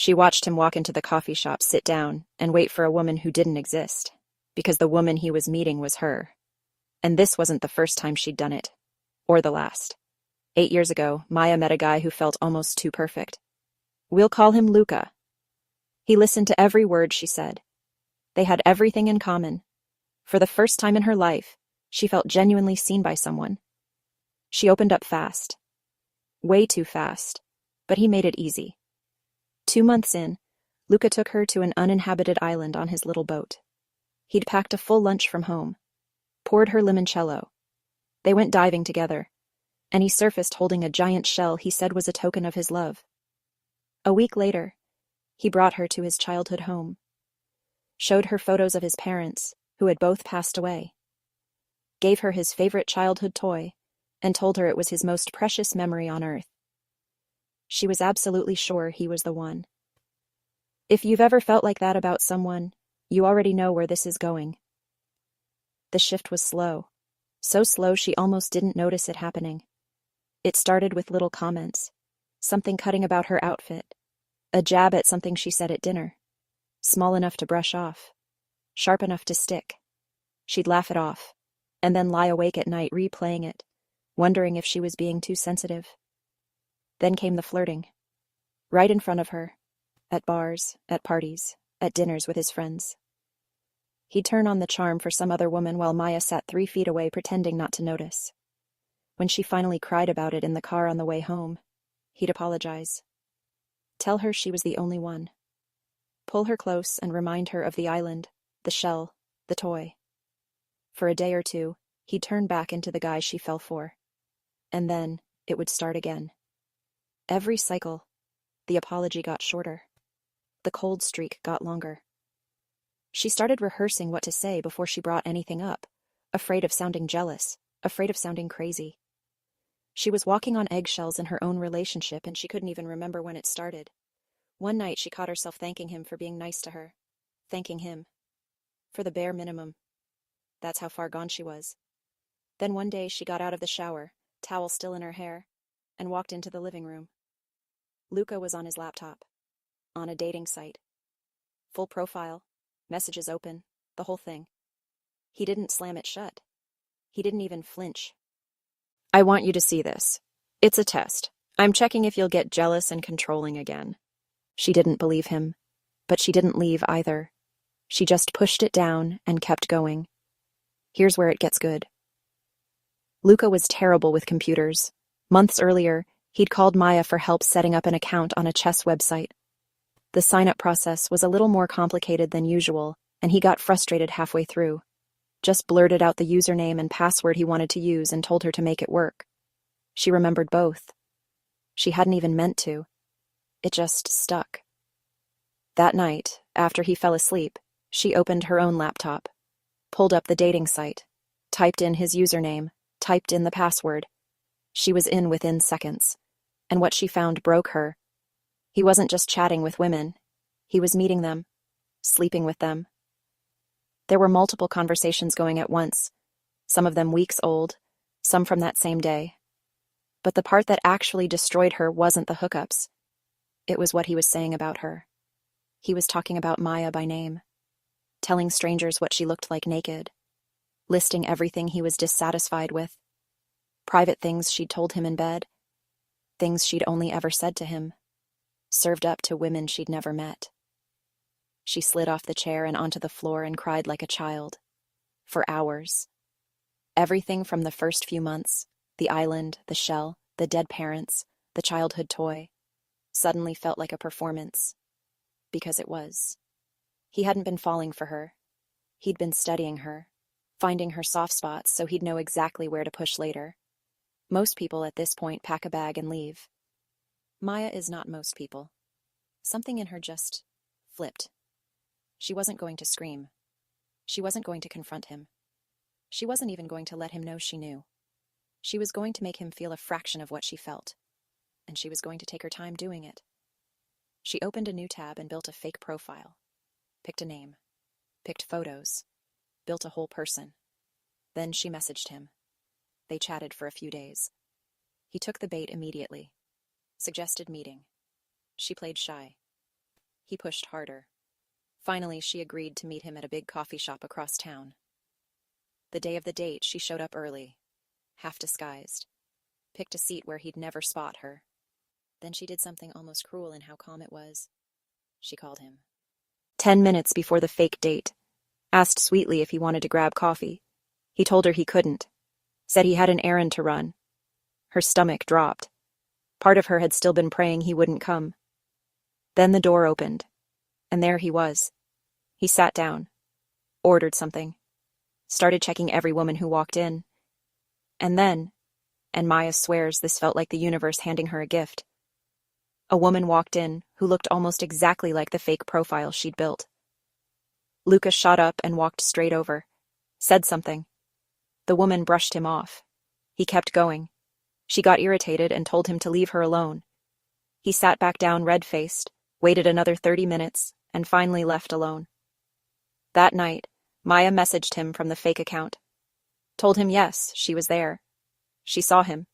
She watched him walk into the coffee shop, sit down, and wait for a woman who didn't exist, because the woman he was meeting was her. And this wasn't the first time she'd done it. Or the last. 8 years ago, Maya met a guy who felt almost too perfect. We'll call him Luca. He listened to every word she said. They had everything in common. For the first time in her life, she felt genuinely seen by someone. She opened up fast. Way too fast. But he made it easy. 2 months in, Luca took her to an uninhabited island on his little boat. He'd packed a full lunch from home, poured her limoncello. They went diving together, and he surfaced holding a giant shell he said was a token of his love. A week later, he brought her to his childhood home, showed her photos of his parents, who had both passed away, gave her his favorite childhood toy, and told her it was his most precious memory on earth. She was absolutely sure he was the one. If you've ever felt like that about someone, you already know where this is going. The shift was slow, so slow she almost didn't notice it happening. It started with little comments, something cutting about her outfit, a jab at something she said at dinner, small enough to brush off, sharp enough to stick. She'd laugh it off, and then lie awake at night replaying it, wondering if she was being too sensitive. Then came the flirting. Right in front of her, at bars, at parties, at dinners with his friends. He'd turn on the charm for some other woman while Maya sat 3 feet away pretending not to notice. When she finally cried about it in the car on the way home, he'd apologize. Tell her she was the only one. Pull her close and remind her of the island, the shell, the toy. For a day or two, he'd turn back into the guy she fell for. And then it would start again. Every cycle, the apology got shorter. The cold streak got longer. She started rehearsing what to say before she brought anything up, afraid of sounding jealous, afraid of sounding crazy. She was walking on eggshells in her own relationship, and she couldn't even remember when it started. One night she caught herself thanking him for being nice to her. Thanking him. For the bare minimum. That's how far gone she was. Then one day she got out of the shower, towel still in her hair, and walked into the living room. Luca was on his laptop. On a dating site. Full profile. Messages open. The whole thing. He didn't slam it shut. He didn't even flinch. I want you to see this. It's a test. I'm checking if you'll get jealous and controlling again. She didn't believe him, but she didn't leave either. She just pushed it down and kept going. Here's where it gets good. Luca was terrible with computers. Months earlier, he'd called Maya for help setting up an account on a chess website. The sign-up process was a little more complicated than usual, and he got frustrated halfway through. Just blurted out the username and password he wanted to use and told her to make it work. She remembered both. She hadn't even meant to. It just stuck. That night, after he fell asleep, she opened her own laptop, pulled up the dating site, typed in his username, typed in the password. She was in within seconds, and what she found broke her. He wasn't just chatting with women. He was meeting them, sleeping with them. There were multiple conversations going at once, some of them weeks old, some from that same day. But the part that actually destroyed her wasn't the hookups. It was what he was saying about her. He was talking about Maya by name, telling strangers what she looked like naked, listing everything he was dissatisfied with, private things she'd told him in bed, things she'd only ever said to him, served up to women she'd never met. She slid off the chair and onto the floor and cried like a child. For hours. Everything from the first few months, the island, the shell, the dead parents, the childhood toy, suddenly felt like a performance. Because it was. He hadn't been falling for her. He'd been studying her, finding her soft spots so he'd know exactly where to push later. Most people at this point pack a bag and leave. Maya is not most people. Something in her just flipped. She wasn't going to scream. She wasn't going to confront him. She wasn't even going to let him know she knew. She was going to make him feel a fraction of what she felt, and she was going to take her time doing it. She opened a new tab and built a fake profile, picked a name, picked photos, built a whole person. Then she messaged him. They chatted for a few days. He took the bait immediately, suggested meeting. She played shy. He pushed harder. Finally, she agreed to meet him at a big coffee shop across town. The day of the date, she showed up early, half disguised, picked a seat where he'd never spot her. Then she did something almost cruel in how calm it was. She called him. 10 minutes before the fake date, asked sweetly if he wanted to grab coffee. He told her he couldn't, said he had an errand to run. Her stomach dropped. Part of her had still been praying he wouldn't come. Then the door opened, and there he was. He sat down, ordered something, started checking every woman who walked in. And then, and Maya swears this felt like the universe handing her a gift, a woman walked in who looked almost exactly like the fake profile she'd built. Lucas shot up and walked straight over, said something. The woman brushed him off. He kept going. She got irritated and told him to leave her alone. He sat back down red-faced, waited another 30 minutes, and finally left alone. That night, Maya messaged him from the fake account. Told him yes, she was there. She saw him.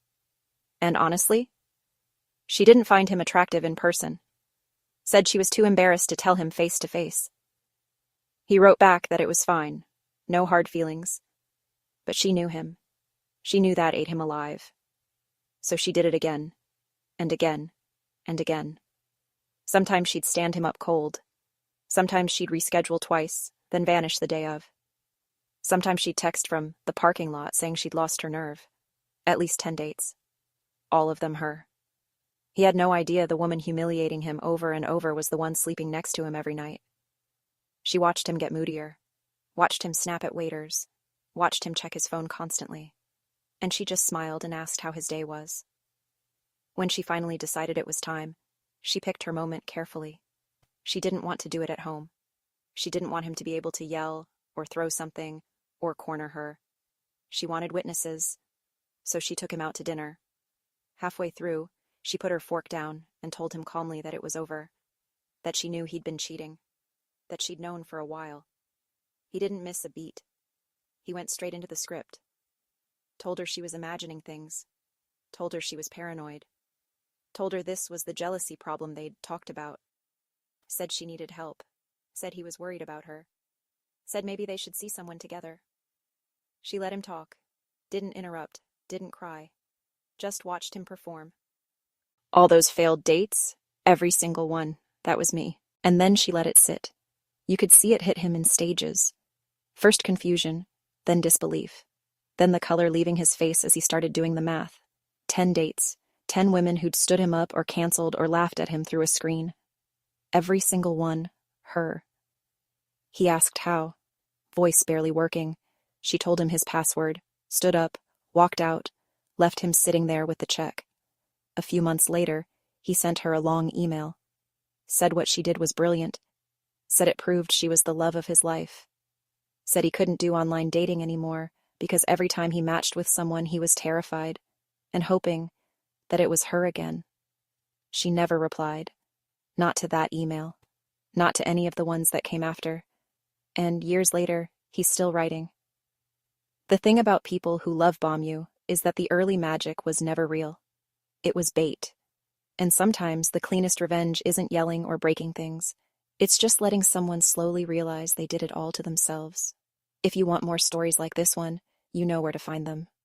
And honestly, she didn't find him attractive in person. Said she was too embarrassed to tell him face to face. He wrote back that it was fine, no hard feelings. But she knew him. She knew that ate him alive. So she did it again, and again, and again. Sometimes she'd stand him up cold. Sometimes she'd reschedule twice, then vanish the day of. Sometimes she'd text from the parking lot saying she'd lost her nerve. At least 10 dates. All of them her. He had no idea the woman humiliating him over and over was the one sleeping next to him every night. She watched him get moodier, watched him snap at waiters, watched him check his phone constantly, and she just smiled and asked how his day was. When she finally decided it was time, she picked her moment carefully. She didn't want to do it at home. She didn't want him to be able to yell or throw something or corner her. She wanted witnesses, so she took him out to dinner. Halfway through, she put her fork down and told him calmly that it was over, that she knew he'd been cheating, that she'd known for a while. He didn't miss a beat. He went straight into the script. Told her she was imagining things. Told her she was paranoid. Told her this was the jealousy problem they'd talked about. Said she needed help. Said he was worried about her. Said maybe they should see someone together. She let him talk. Didn't interrupt. Didn't cry. Just watched him perform. All those failed dates, every single one, that was me. And then she let it sit. You could see it hit him in stages. First confusion, then disbelief. Then the color leaving his face as he started doing the math. 10 dates, 10 women who'd stood him up or canceled or laughed at him through a screen. Every single one, her. He asked how. Voice barely working. She told him his password, stood up, walked out, left him sitting there with the check. A few months later, he sent her a long email. Said what she did was brilliant. Said it proved she was the love of his life. Said he couldn't do online dating anymore because every time he matched with someone he was terrified and hoping that it was her again. She never replied. Not to that email. Not to any of the ones that came after. And years later, he's still writing. The thing about people who love bomb you is that the early magic was never real. It was bait. And sometimes the cleanest revenge isn't yelling or breaking things. It's just letting someone slowly realize they did it all to themselves. If you want more stories like this one, you know where to find them.